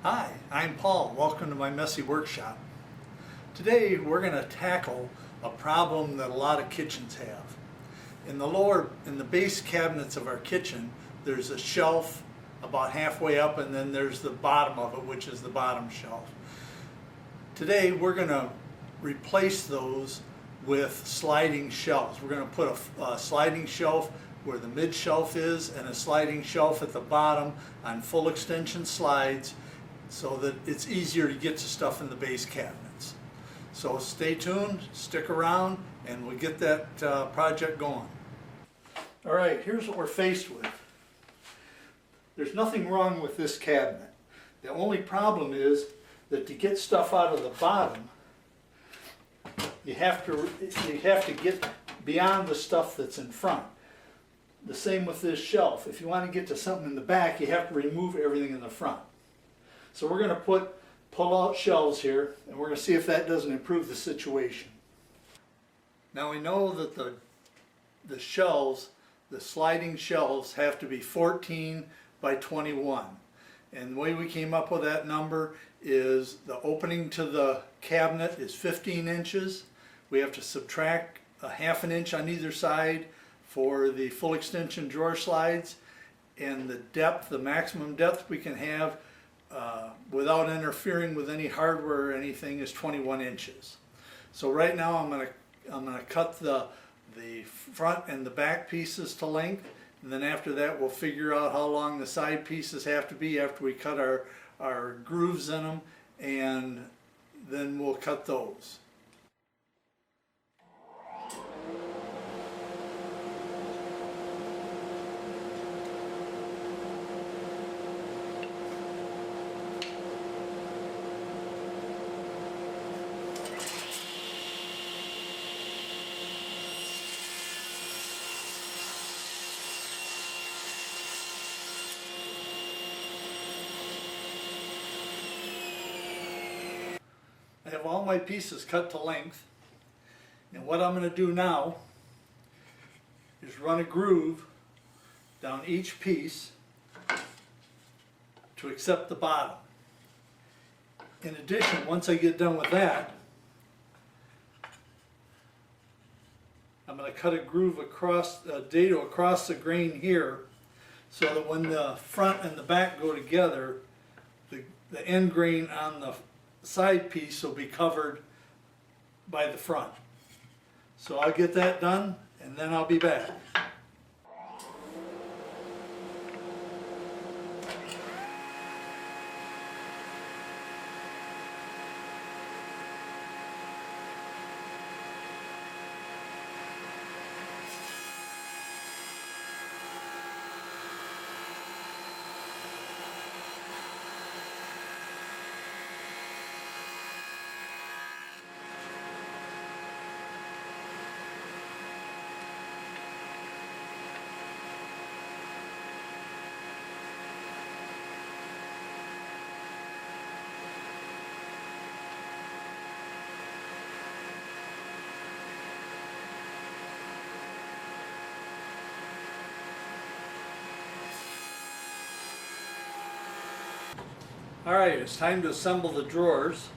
Hi, I'm Paul. Welcome to my messy workshop. Today we're going to tackle a problem that a lot of kitchens have. In the base cabinets of our kitchen, there's a shelf about halfway up, and then there's the bottom of it, which is the bottom shelf. Today we're going to replace those with sliding shelves. We're going to put a sliding shelf where the mid shelf is and a sliding shelf at the bottom on full extension slides, so that it's easier to get to stuff in the base cabinets. So stay tuned, stick around, and we'll get that project going. All right, here's what we're faced with. There's nothing wrong with this cabinet. The only problem is that to get stuff out of the bottom, you have to get beyond the stuff that's in front. The same with this shelf. If you want to get to something in the back, you have to remove everything in the front. So we're going to pull out shelves here, and we're going to see if that doesn't improve the situation. Now we know that the shelves, the sliding shelves, have to be 14 by 21. And the way we came up with that number is the opening to the cabinet is 15 inches. We have to subtract a half an inch on either side for the full extension drawer slides, and the depth, the maximum depth we can have without interfering with any hardware or anything, is 21 inches. So right now I'm going to cut the front and the back pieces to length, and then after that we'll figure out how long the side pieces have to be after we cut our grooves in them, and then we'll cut those. I have all my pieces cut to length, and what I'm going to do now is run a groove down each piece to accept the bottom. In addition, once I get done with that, I'm going to cut a groove across a dado across the grain here, so that when the front and the back go together, the end grain on the side piece will be covered by the front. So I'll get that done, and then I'll be back. Alright, it's time to assemble the drawers.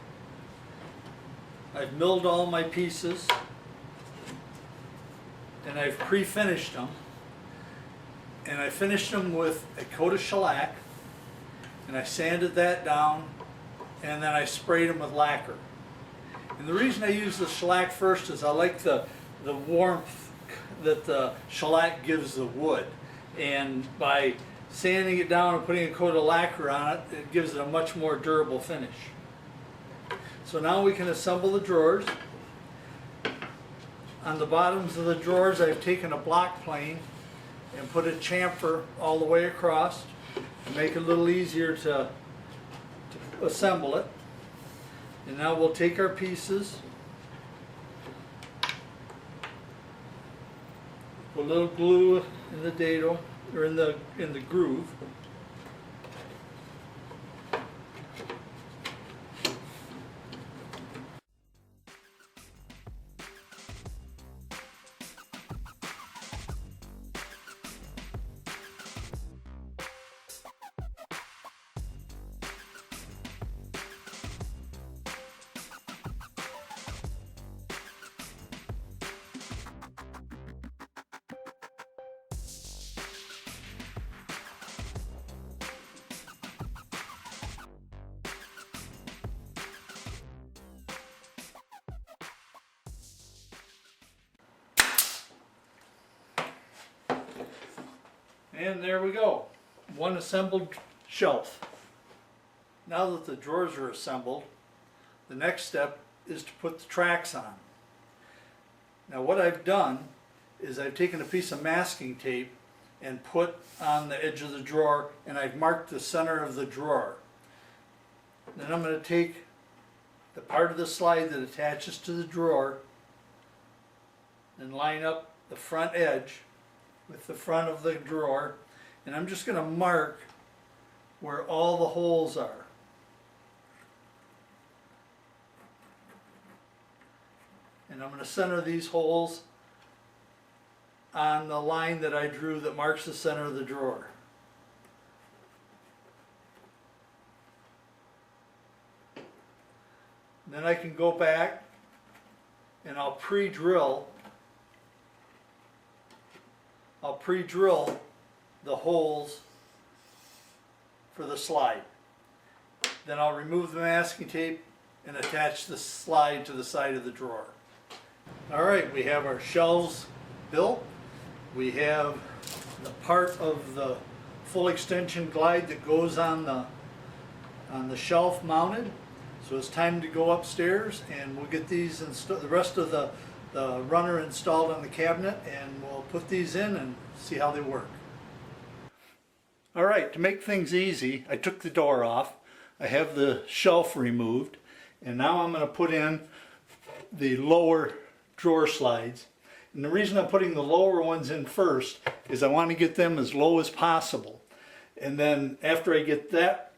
I've milled all my pieces, and I've pre-finished them. And I finished them with a coat of shellac, and I sanded that down, and then I sprayed them with lacquer. And the reason I use the shellac first is I like the warmth that the shellac gives the wood. And by sanding it down and putting a coat of lacquer on it, it gives it a much more durable finish. So now we can assemble the drawers. On the bottoms of the drawers, I've taken a block plane and put a chamfer all the way across to make it a little easier to assemble it. And now we'll take our pieces, put a little glue in the dado, or in the groove. And there we go, one assembled shelf. Now that the drawers are assembled, the next step is to put the tracks on. Now what I've done is I've taken a piece of masking tape and put on the edge of the drawer, and I've marked the center of the drawer. Then I'm going to take the part of the slide that attaches to the drawer and line up the front edge with the front of the drawer, and I'm just going to mark where all the holes are. And I'm going to center these holes on the line that I drew that marks the center of the drawer. Then I can go back and I'll pre-drill the holes for the slide. Then I'll remove the masking tape and attach the slide to the side of the drawer. Alright, we have our shelves built. We have the part of the full extension glide that goes on the shelf mounted. So it's time to go upstairs and we'll get these the rest of the runner installed on the cabinet, and we'll put these in and see how they work. Alright, to make things easy, I took the door off. I have the shelf removed, and now I'm going to put in the lower drawer slides. And the reason I'm putting the lower ones in first is I want to get them as low as possible. And then after I get that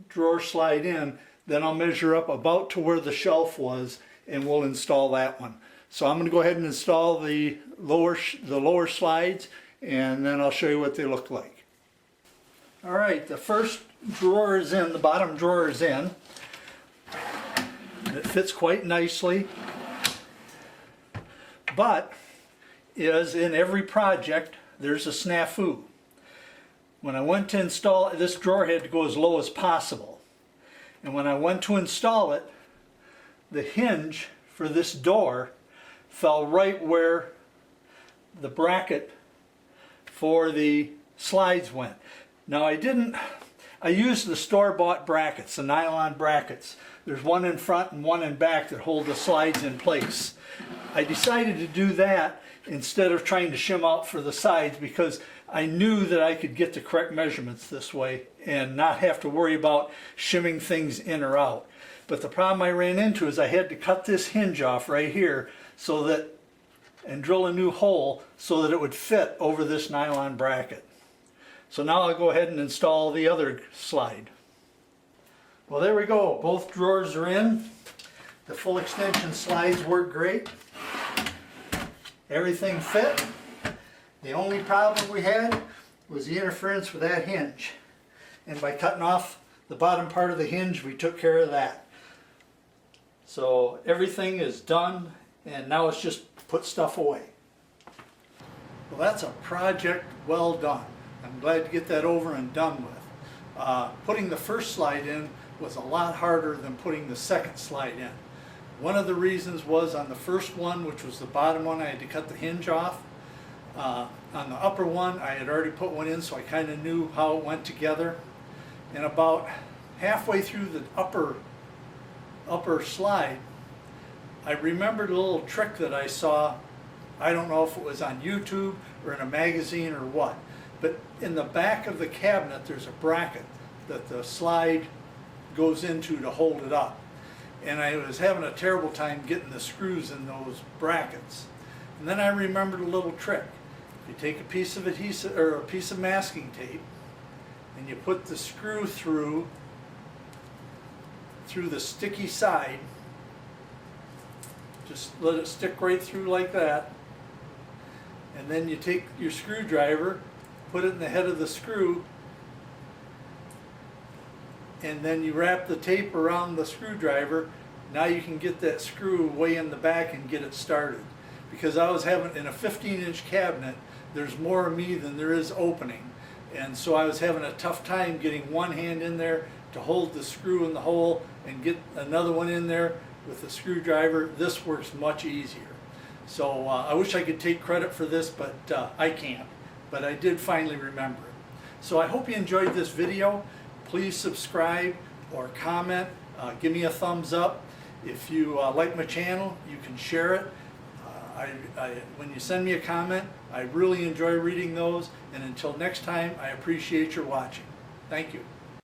drawer slide in, then I'll measure up about to where the shelf was and we'll install that one. So I'm going to go ahead and install the lower slides, and then I'll show you what they look like. Alright, the first drawer is in, the bottom drawer is in. It fits quite nicely, but as in every project, there's a snafu. When I went to install it, this drawer had to go as low as possible. And when I went to install it, the hinge for this door fell right where the bracket for the slides went. Now I used the store-bought brackets, the nylon brackets. There's one in front and one in back that hold the slides in place. I decided to do that instead of trying to shim out for the sides, because I knew that I could get the correct measurements this way and not have to worry about shimming things in or out. But the problem I ran into is I had to cut this hinge off right here and drill a new hole so that it would fit over this nylon bracket. So now I'll go ahead and install the other slide. Well, there we go. Both drawers are in. The full extension slides work great. Everything fit. The only problem we had was the interference with that hinge. And by cutting off the bottom part of the hinge, we took care of that. So everything is done, and now it's just put stuff away. Well, that's a project well done. I'm glad to get that over and done with. Putting the first slide in was a lot harder than putting the second slide in. One of the reasons was on the first one, which was the bottom one, I had to cut the hinge off. On the upper one, I had already put one in, so I kind of knew how it went together. And about halfway through the upper slide, I remembered a little trick that I saw. I don't know if it was on YouTube or in a magazine or what, but in the back of the cabinet there's a bracket that the slide goes into to hold it up. And I was having a terrible time getting the screws in those brackets. And then I remembered a little trick. You take a piece of adhesive or a piece of masking tape, and you put the screw through the sticky side. Just let it stick right through like that. And then you take your screwdriver, put it in the head of the screw, and then you wrap the tape around the screwdriver. Now you can get that screw way in the back and get it started. Because I was having, in a 15-inch cabinet, there's more of me than there is opening. And so I was having a tough time getting one hand in there to hold the screw in the hole and get another one in there with the screwdriver. This works much easier. So I wish I could take credit for this, but I can't. but I did finally remember it. So I hope you enjoyed this video. Please subscribe or comment. Give me a thumbs up. If you like my channel, you can share it. When you send me a comment, I really enjoy reading those. And until next time, I appreciate your watching. Thank you.